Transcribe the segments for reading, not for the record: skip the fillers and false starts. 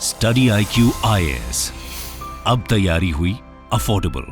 Study IQ IAS, अब तैयारी हुई अफोर्डेबल।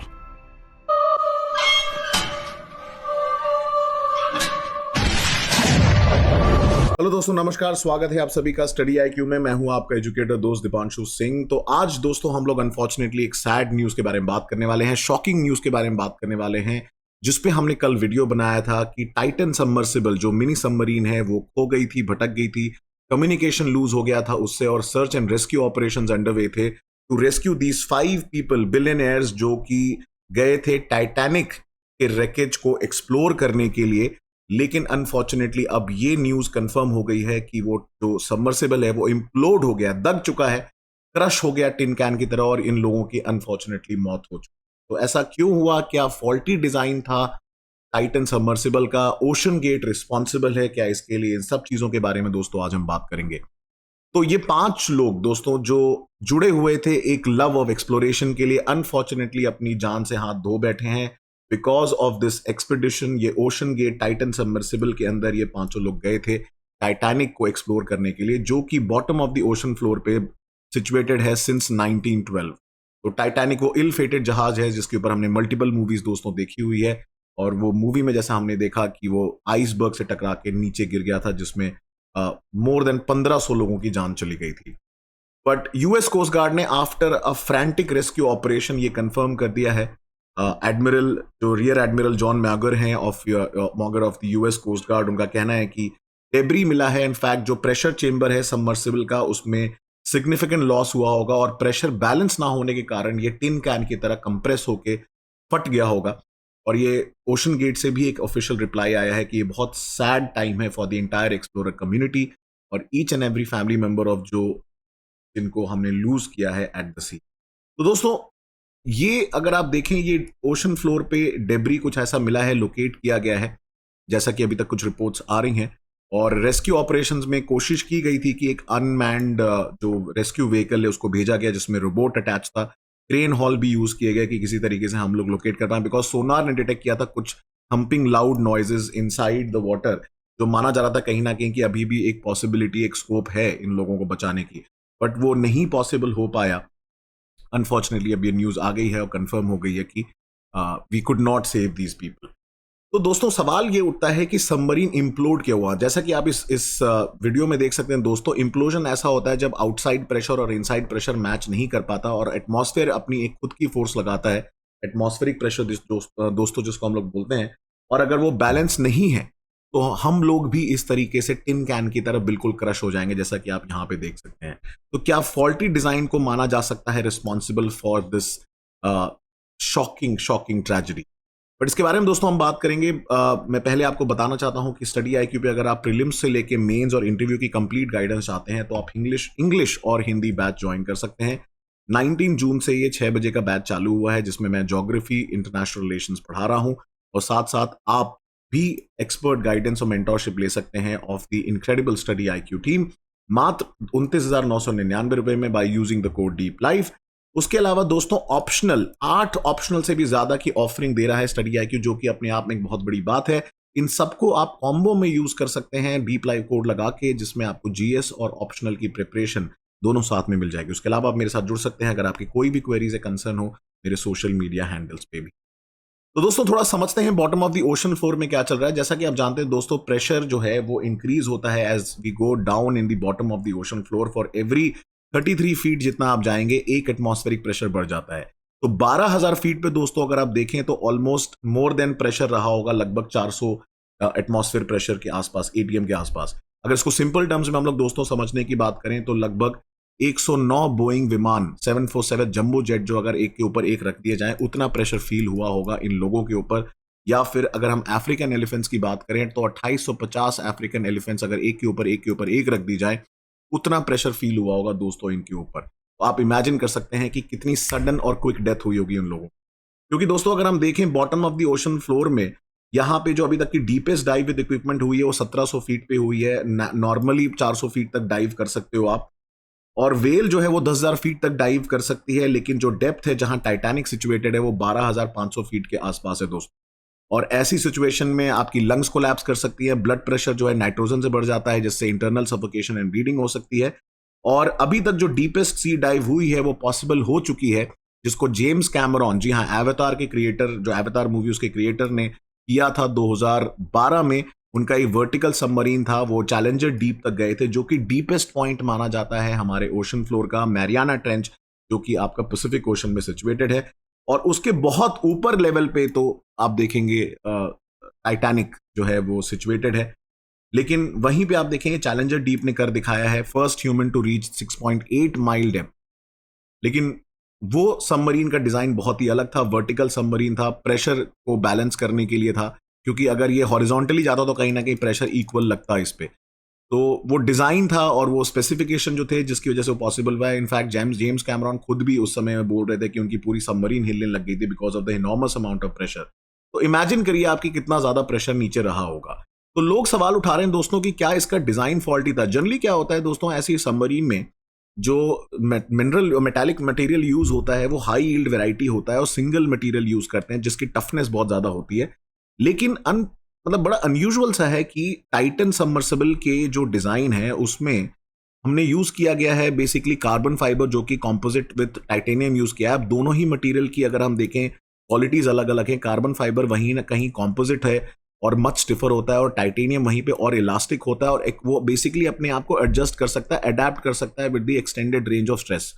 हेलो दोस्तों, नमस्कार। स्वागत है आप सभी का स्टडी IQ में। मैं हूं आपका एजुकेटर दोस्त दीपांशु सिंह। तो आज दोस्तों हम लोग अनफॉर्चुनेटली एक सैड न्यूज के बारे में बात करने वाले हैं, शॉकिंग न्यूज के बारे में बात करने वाले हैं, जिसपे हमने कल वीडियो बनाया था कि टाइटन सबमर्सिबल जो मिनी सबमरीन है वो खो गई थी, भटक गई थी, कम्युनिकेशन लूज हो गया था उससे, और search and rescue operations underway थे to rescue these 5 people, billionaires, जो कि गए थे टाइटैनिक के रैकेज को एक्सप्लोर करने के लिए। लेकिन अनफॉर्चुनेटली अब ये न्यूज कंफर्म हो गई है कि वो जो सबमर्सिबल है वो इम्प्लोड हो गया, दब चुका है, क्रश हो गया टिन कैन की तरह, और इन लोगों की अनफॉर्चुनेटली मौत हो चुकी। तो ऐसा क्यों हुआ? क्या फॉल्टी डिजाइन था टाइटन सबमर्सिबल का? ओशन गेट रिस्पॉन्सिबल है क्या इसके लिए? इन सब चीजों के बारे में दोस्तों आज हम बात करेंगे। तो ये 5 लोग दोस्तों जो जुड़े हुए थे एक लव ऑफ एक्सप्लोरेशन के लिए, अनफॉर्चुनेटली अपनी जान से हाथ धो बैठे हैं बिकॉज ऑफ दिस एक्सपीडिशन। ये ओशन गेट टाइटन सबमर्सिबल के अंदर ये 5 लोग गए थे टाइटैनिक को एक्सप्लोर करने के लिए, जो कि bottom of the ocean floor पे सिचुएटेड है सिंस 1912। तो टाइटैनिक वो इल फेटेड जहाज है जिसके ऊपर हमने मल्टीपल मूवीज दोस्तों देखी हुई है, और वो मूवी में जैसा हमने देखा कि वो आइसबर्ग से टकरा के नीचे गिर गया था, जिसमें मोर देन 1500 लोगों की जान चली गई थी। बट यूएस कोस्ट गार्ड ने after a frantic rescue operation ये कंफर्म कर दिया है। एडमिरल जो रियर एडमिरल जॉन मैगर हैं of the US coast guard, उनका कहना है कि डेब्री मिला है। इनफैक्ट जो प्रेशर चेंबर है सबमर्सिबल का उसमें सिग्निफिकेंट लॉस हुआ होगा, और प्रेशर बैलेंस ना होने के कारण ये टिन कैन की तरह कंप्रेस होके फट गया होगा। और ये ओशन गेट से भी एक ऑफिशियल रिप्लाई आया है कि ये बहुत सैड टाइम है for the entire explorer community और each and every family member of जो जिनको हमने लूज किया है एट द सी। तो दोस्तों ये अगर आप देखें, ये ओशन फ्लोर पे डेब्री कुछ ऐसा मिला है, लोकेट किया गया है, जैसा कि अभी तक कुछ रिपोर्ट्स आ रही हैं। और रेस्क्यू ऑपरेशंस में कोशिश की गई थी कि एक अनमैन्ड जो रेस्क्यू व्हीकल है उसको भेजा गया जिसमें रोबोट अटैच था। क्रेन हॉल भी यूज किया गया कि किसी तरीके से हम लोग लोकेट कर पाए, बिकॉज सोनार ने डिटेक्ट किया था कुछ humping loud noises inside the water, जो माना जा रहा था कहीं ना कहीं कि अभी भी एक पॉसिबिलिटी, एक स्कोप है इन लोगों को बचाने की, बट वो नहीं पॉसिबल हो पाया। अनफॉर्चुनेटली अब ये न्यूज आ गई है और कंफर्म हो गई है कि we could not save these people. तो दोस्तों सवाल ये उठता है कि सबमरीन इम्प्लोड क्यों हुआ? जैसा कि आप इस वीडियो में देख सकते हैं दोस्तों, इम्प्लोजन ऐसा होता है जब आउटसाइड प्रेशर और इनसाइड प्रेशर मैच नहीं कर पाता और एटमॉस्फेयर अपनी एक खुद की फोर्स लगाता है, एटमॉस्फेरिक प्रेशर दोस्तों जिसको हम लोग बोलते हैं, और अगर वो बैलेंस नहीं है तो हम लोग भी इस तरीके से टिन कैन की तरह बिल्कुल क्रश हो जाएंगे, जैसा कि आप यहां पे देख सकते हैं। तो क्या फॉल्टी डिजाइन को माना जा सकता है responsible for this shocking tragedy? But इसके बारे में दोस्तों हम बात करेंगे। मैं पहले आपको बताना चाहता हूं कि स्टडी IQ पे अगर आप प्रीलिम्स से लेके मेंस और इंटरव्यू की कंप्लीट गाइडेंस चाहते हैं तो आप इंग्लिश और हिंदी बैच ज्वाइन कर सकते हैं। 19 जून से ये 6 बजे का बैच चालू हुआ है, जिसमें मैं ज्योग्राफी, इंटरनेशनल रिलेशंस पढ़ा रहा हूं, और साथ साथ आप भी एक्सपर्ट गाइडेंस और मेंटोरशिप ले सकते हैं of the incredible study IQ team, मात्र 29,999 रुपए में by using the code deep life. उसके अलावा दोस्तों ऑप्शनल 8 ऑप्शनल से भी ज्यादा की ऑफरिंग दे रहा है स्टडी IQ, जो कि अपने आप में एक बहुत बड़ी बात है। इन सबको आप कॉम्बो में यूज कर सकते हैं डीप लाइव कोड लगा के, जिसमें आपको GS और ऑप्शनल की प्रिपरेशन दोनों साथ में मिल जाएगी। उसके अलावा आप मेरे साथ जुड़ सकते हैं अगर आपकी कोई भी क्वेरीज या कंसर्न हो मेरे सोशल मीडिया हैंडल्स पे भी। तो दोस्तों थोड़ा समझते हैं bottom of the ocean floor में क्या चल रहा है। जैसा कि आप जानते हैं दोस्तों, प्रेशर जो है वो इंक्रीज होता है as we go down in the bottom of the ocean floor. For every 33 feet जितना आप जाएंगे एक एटमॉस्फेरिक प्रेशर बढ़ जाता है। तो 12,000 फीट पे दोस्तों अगर आप देखें तो ऑलमोस्ट मोर देन प्रेशर रहा होगा, लगभग 400 एटमॉस्फेयर प्रेशर के आसपास, ATM के आसपास। अगर इसको सिंपल टर्म्स में हम लोग दोस्तों समझने की बात करें तो लगभग 109 बोइंग विमान 747 जंबो जेट जो अगर एक के ऊपर एक रख दिए जाए, उतना प्रेशर फील हुआ होगा इन लोगों के ऊपर। या फिर अगर हम अफ्रीकन एलिफेंट्स की बात करें तो 2850 अफ्रीकन एलिफेंट्स अगर एक के ऊपर एक रख दी जाए, उतना प्रेशर फील हुआ होगा दोस्तों इनके ऊपर। तो आप इमेजिन कर सकते हैं कि कितनी सडन और क्विक डेथ हुई होगी उन लोगों। क्योंकि दोस्तों अगर हम देखें bottom of the ocean floor में, यहाँ पे जो अभी तक की डीपेस्ट डाइव विद इक्विपमेंट हुई है वो 1700 फीट पे हुई है। नॉर्मली 400 फीट तक डाइव कर सकते हो आप, और वेल जो है वो 10,000 फीट तक डाइव कर सकती है। लेकिन जो डेप्थ है जहां टाइटैनिक सिचुएटेड है वो 12,500 फीट के आसपास है दोस्तों। और ऐसी सिचुएशन में आपकी लंग्स कोलैप्स कर सकती है, ब्लड प्रेशर जो है नाइट्रोजन से बढ़ जाता है, जिससे इंटरनल सफोकेशन एंड ब्लीडिंग हो सकती है। और अभी तक जो डीपेस्ट सी डाइव हुई है वो पॉसिबल हो चुकी है, जिसको जेम्स कैमरॉन, जी हाँ, एवेटार के क्रिएटर, जो एवेटार मूवी उसके क्रिएटर ने किया था 2012 में। उनका एक वर्टिकल सबमरीन था, वो चैलेंजर डीप तक गए थे, जो कि डीपेस्ट पॉइंट माना जाता है हमारे ओशन फ्लोर का, मैरियाना ट्रेंच, जो कि आपका पैसिफिक ओशन में सिचुएटेड है। और उसके बहुत ऊपर लेवल पे तो आप देखेंगे टाइटैनिक जो है वो सिचुएटेड है। लेकिन वहीं पे आप देखेंगे चैलेंजर डीप ने कर दिखाया है first human to reach 6.8 mile depth. लेकिन वो सबमरीन का डिजाइन बहुत ही अलग था, वर्टिकल सबमरीन था, प्रेशर को बैलेंस करने के लिए था, क्योंकि अगर ये हॉरिजॉन्टली जाता तो कहीं ना कहीं प्रेशर इक्वल लगता इस पे। तो वो डिजाइन था और वो स्पेसिफिकेशन जो थे जिसकी वजह से वो पॉसिबल हुआ है। इनफैक्ट जेम्स कैमरॉन खुद भी उस समय में बोल रहे थे कि उनकी पूरी सबमरीन हिलने लग गई थी because of the enormous amount of pressure. तो इमेजिन करिए आपकी कितना ज्यादा प्रेशर नीचे रहा होगा। तो लोग सवाल उठा रहे हैं दोस्तों कि क्या इसका डिजाइन फॉल्टी था। जनरली क्या होता है दोस्तों, ऐसी सबमरीन में जो मिनरल मेटालिक मटेरियल यूज होता है वो हाई यील्ड वैरायटी होता है और सिंगल मटेरियल यूज करते हैं जिसकी टफनेस बहुत ज्यादा होती है। लेकिन मतलब बड़ा अनयूजुअल सा है कि टाइटन सबमर्सिबल के जो डिजाइन है उसमें हमने यूज किया गया है बेसिकली कार्बन फाइबर, जो कि कॉम्पोजिट विद टाइटेनियम यूज किया है। अब दोनों ही मटेरियल की अगर हम देखें क्वालिटीज अलग अलग है। कार्बन फाइबर वहीं ना कहीं कॉम्पोजिट है और मच स्टिफर होता है, और टाइटेनियम वहीं पे और इलास्टिक होता है, और एक वो बेसिकली अपने आप को एडजस्ट कर सकता है, अडेप्ट कर सकता है with the extended range of stress.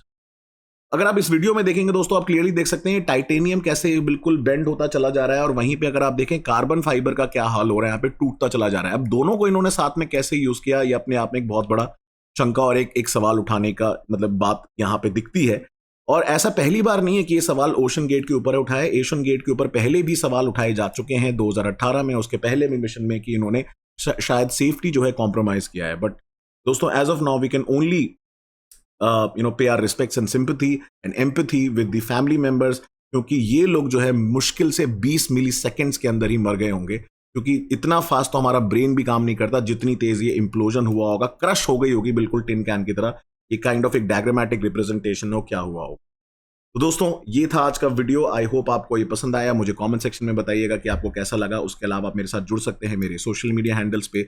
अगर आप इस वीडियो में देखेंगे दोस्तों, आप क्लियरली देख सकते हैं टाइटेनियम कैसे बिल्कुल बेंड होता चला जा रहा है, और वहीं पे अगर आप देखें कार्बन फाइबर का क्या हाल हो रहा है, यहाँ पे टूटता चला जा रहा है। अब दोनों को इन्होंने साथ में कैसे यूज किया, ये अपने आप में एक बहुत बड़ा शंका और एक सवाल उठाने का मतलब बात यहाँ पे दिखती है। और ऐसा पहली बार नहीं है कि ये सवाल ओशन गेट के ऊपर उठाए। ओशन गेट के ऊपर पहले भी सवाल उठाए जा चुके हैं 2018 में, उसके पहले भी मिशन में, कि इन्होंने शायद सेफ्टी जो है कॉम्प्रोमाइज किया है। बट दोस्तों as of now we can only pay our respects and sympathy and empathy with the family members, क्योंकि ये लोग जो है मुश्किल से 20 मिली सेकेंड्स के अंदर ही मर गए होंगे, क्योंकि इतना फास्ट तो हमारा ब्रेन भी काम नहीं करता जितनी तेज ये इम्प्लोजन हुआ होगा, क्रश हो गई होगी बिल्कुल टिन कैन की तरह। ये काइंड ऑफ एक डायग्रामेटिक रिप्रेजेंटेशन हो क्या हुआ होगा। तो दोस्तों ये था आज का वीडियो। आई होप आपको ये पसंद आया। मुझे कमेंट सेक्शन में बताइएगा कि आपको कैसा लगा। उसके अलावा आप मेरे साथ जुड़ सकते हैं मेरे सोशल मीडिया हैंडल्स पे।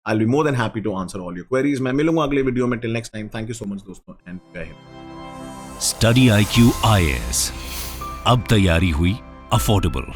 I'll be more than happy to answer all your queries. मैं मिलूंगा अगले वीडियो में। Till next time, thank you so much दोस्तों and जय हिंद। स्टडी IQ IAS, अब तैयारी हुई अफोर्डेबल।